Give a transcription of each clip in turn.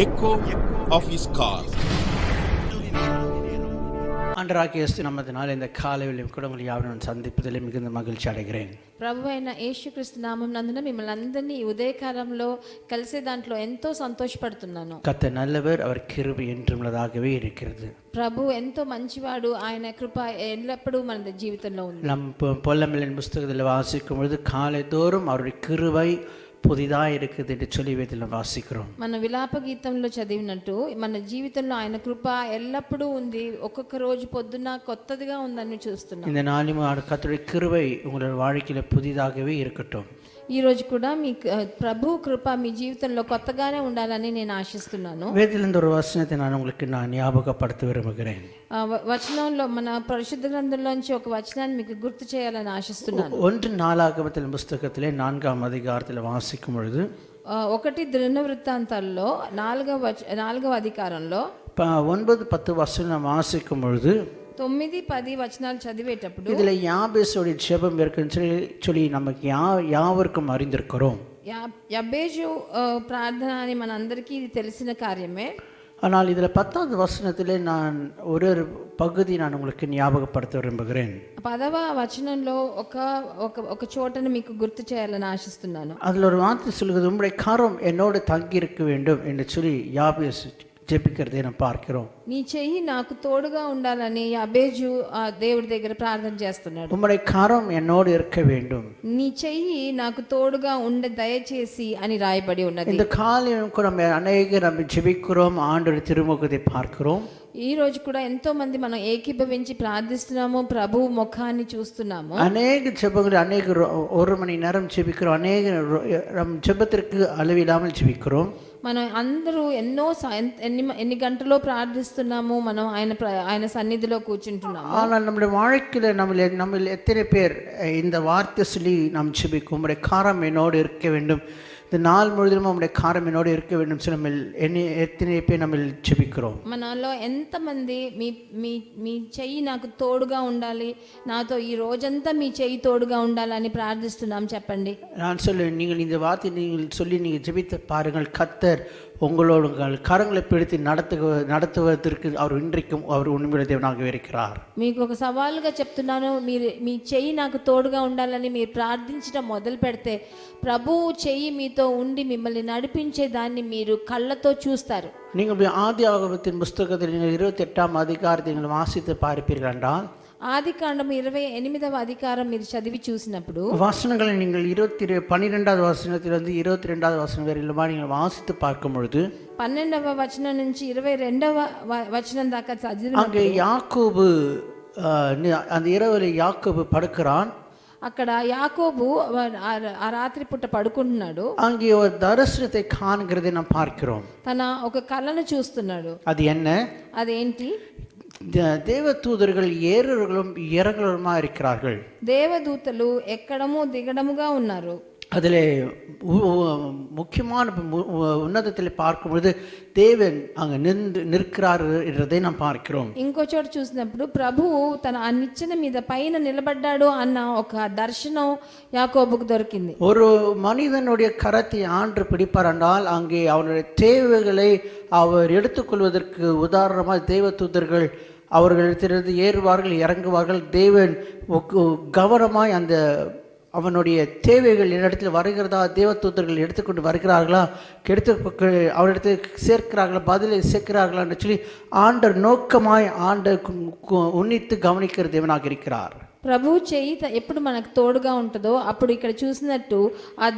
echo of his call. ஆண்டவராகிய இயேசு நாமத்தினால் இந்த காலையிலும் கூட உங்களை யாவரும் சந்திப்பதில் மிகுந்த மகிழ்ச்சி అடைகிறேன். ప్రభువైన యేసుక్రీస్తు నామం నందున మిమ్మల్ని అందరినీ ఉదయకాలంలో కలిసే దాంట్లో ఎంతో సంతోషపడుతున్నాను. கர்த்தர் நல்லவர், அவர் கிருபை என்றுமுள்ளதாகவே இருக்கிறது. ప్రభు ఎంతో మంచివాడు, ఆయన కృప ఎల్లప్పుడూ మన జీవితంలో ఉంది. நம் பொல்லமில்லின் புஸ்தகத்தில் வாசிக்கும் பொழுது காலைதோறும் அவருடைய கிருபை புதிதாக இருக்குது என்று சொல்லி வேதத்தில் வாசிக்கிறோம். మన విలాప గీతంలో చదివినట్టు మన జీవితంలో ఆయన కృప ఎల్లప్పుడూ ఉంది, ఒక్కొక్క రోజు పొద్దున్న కొత్తదిగా ఉందని చూస్తున్నాం. இந்த நாளும் கர்த்தருடைய கிருபை உங்களுடைய வாழ்க்கையில புதிதாகவே இருக்கட்டும். ఈ రోజు కూడా మీ ప్రభు కృప మీ జీవితంలో కొత్తగానే ఉండాలని నేను ఆశిస్తున్నాను. வேதத்திலிருந்து ஒரு வசனத்தை நான் ஞாபகப்படுத்த விரும்புகிறேன். వచనంలో మన పరిశుద్ధ గ్రంథంలోంచి ఒక వచనాన్ని మీకు గుర్తు చేయాలని ఆశిస్తున్నాను. 1 நாளாகமத்தின் புஸ்தகத்திலே 4ஆம் அதிகாரத்தில் வாசிக்கும் பொழுது 1 దినవృత్తాంతాల్లో 4వ అధికారంలో 9-10 వచనం వాసిக்கும் பொழுது 9-10 వచనాలు చదివేటప్పుడు இதில் யாபேசோடைய ஜெபம் இருக்குன்னு சொல்லி நமக்கு யாவருக்கும் அறிந்திருக்கிறோம். యబ్బేజు ప్రార్థన అని మనందరికీ ఇది తెలిసిన కార్యమే. ஆனால் இதில் 10வது வசனத்திலே நான் ஒரு பகுதி நான் உங்களுக்கு ஞாபகப்படுத்த விரும்புகிறேன். 10వ వచనంలో ఒక చోటను మీకు గుర్తు చేయాలని ఆశిస్తున్నాను. அதில் ஒரு வார்த்தை சொல்கிறது, உம்முடைய கரம் என்னோடு தங்கி இருக்க வேண்டும் என்று சொல்லி யாபேஸ் ஜெபிக்கிறதை நாம் பார்க்கிறோம். నీ చెయ్యి నాకు తోడుగా ఉండాలని యబ్బేజు దేవుడి దగ్గర ప్రార్థన చేస్తున్నాడు. உம்முடைய கரம் என்னோடு இருக்க வேண்டும், నీ చెయ్యి నాకు తోడుగా ఉండ దయచేసి అని రాయబడి ఉన్నది. இந்த காலையும் கூட நம்ம ஜெபிக்கிறோம், ஆண்டவருடைய திருமுகத்தை பார்க்கிறோம். ఈ రోజు కూడా ఎంతో మంది మనం ఏకీభవించి ప్రార్థిస్తున్నాము, ప్రభు ముఖాన్ని చూస్తున్నాము. அநேக ஜெபங்கள் ஒரு மணி நேரம் ஜெபிக்கிறோம், அநேக ஜெபத்திற்கு அளவில்லாமல் ஜெபிக்கிறோம். మనం అందరూ ఎన్ని గంటలో ప్రార్థిస్తున్నాము, మనం ఆయన సన్నిధిలో కూర్చుంటున్నాము. ஆனால் நம்முடைய வாழ்க்கையில் நம்ம எத்தனை பேர் இந்த வார்த்தை சொல்லி நாம் ஜெபிக்கும், உம்முடைய காரம் என்னோடு இருக்க வேண்டும், இந்த நாள் முழுவதும் உம்முடைய காரம் என்னோடு இருக்க வேண்டும் சொல்லி நம்ம எத்தனை பேர் நம்ம ஜெபிக்கிறோம். మనలో ఎంతమంది మీ చెయ్యి నాకు తోడుగా ఉండాలి, నాతో ఈ రోజంతా మీ చెయ్యి తోడుగా ఉండాలని ప్రార్థిస్తున్నాం చెప్పండి. நான் நீங்கள் இந்த வார்த்தை நீங்கள் சொல்லி நீங்கள் ஜெபித்து பாருங்கள், கர்த்தர் உங்களோடு கரங்களை பிடித்து நடத்துவதற்கு அவர் இன்றைக்கும் அவர் உண்மையுள்ள தேவனாக இருக்கிறார். మీకు ఒక సవాలుగా చెప్తున్నాను, మీ చెయ్యి నాకు తోడుగా ఉండాలని మీరు ప్రార్థించడం మొదలు పెడితే ప్రభువు చెయ్యి మీతో ఉండి మిమ్మల్ని నడిపించే దాన్ని మీరు కళ్ళతో చూస్తారు. நீங்கள் ஆதியாகமத்தின் புஸ்தகத்தில் நீங்கள் 28ஆம் அதிகாரத்தை நீங்கள் வாசித்து பார்ப்பீர்கள் என்றால், ఆదికాండం 28వ అధికారం మీరు చదివి చూసినప్పుడు வசனங்களை நீங்கள் 12வது வசனத்திலிருந்து 22வது வசனம் வரையிலுமா நீங்கள் வாசித்து பார்க்கும் பொழுது 12వ వచనం నుంచి 22వ వచనం దాకా చదివినప్పుడు அங்கே யாக்கோபு அந்த இரவில் யாக்கோபு படுக்கிறான். అక్కడ యాకోబు ఆ రాత్రి పూట పడుకుంటున్నాడు. அங்கே ஒரு தரிசனத்தை காண்கிறதை நாம் பார்க்கிறோம். తన ఒక కళను చూస్తున్నాడు. அது என்ன? అదేంటి? தேவதூதர்கள் ஏறுகளும் இறங்குகளுமா இருக்கிறார்கள். దేవదూతలు ఎక్కడము దిగడముగా ఉన్నారు. அதில் முக்கியமான உன்னதத்தில் பார்க்கும்பொழுது தேவன் அங்கே நிற்கிறார் என்றதை நாம் பார்க்கிறோம். ఇంకో చోట చూసినప్పుడు ప్రభువు తన ఆ నిచ్చెన మీద పైన నిలబడ్డాడు అన్న ఒక దర్శనం యాకోబుకు దొరికింది. ஒரு மனிதனுடைய கரத்தை ஆண்டு பிடிப்பார் என்றால் அங்கே அவனுடைய தேவைகளை அவர் எடுத்துக்கொள்வதற்கு உதாரணமாக தேவதூதர்கள் அவர்களிடத்திலிருந்து ஏறுவார்கள், இறங்குவார்கள். தேவன் கவனமாய் அந்த அவனுடைய தேவைகள் என்னிடத்தில் வருகிறதா, தேவதூதர்கள் எடுத்துக்கொண்டு வருகிறார்களா, அவனிடத்தில் சேர்க்கிறார்களா, பதிலை சேர்க்கிறார்களா என்று சொல்லி ஆண்டர் நோக்கமாய் உன்னித்து கவனிக்கிற தேவனாக இருக்கிறார். ప్రభు చెయ్యి ఎప్పుడు మనకు తోడుగా ఉంటుందో అప్పుడు ఇక్కడ చూసినట్టు ఆ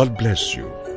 God bless you.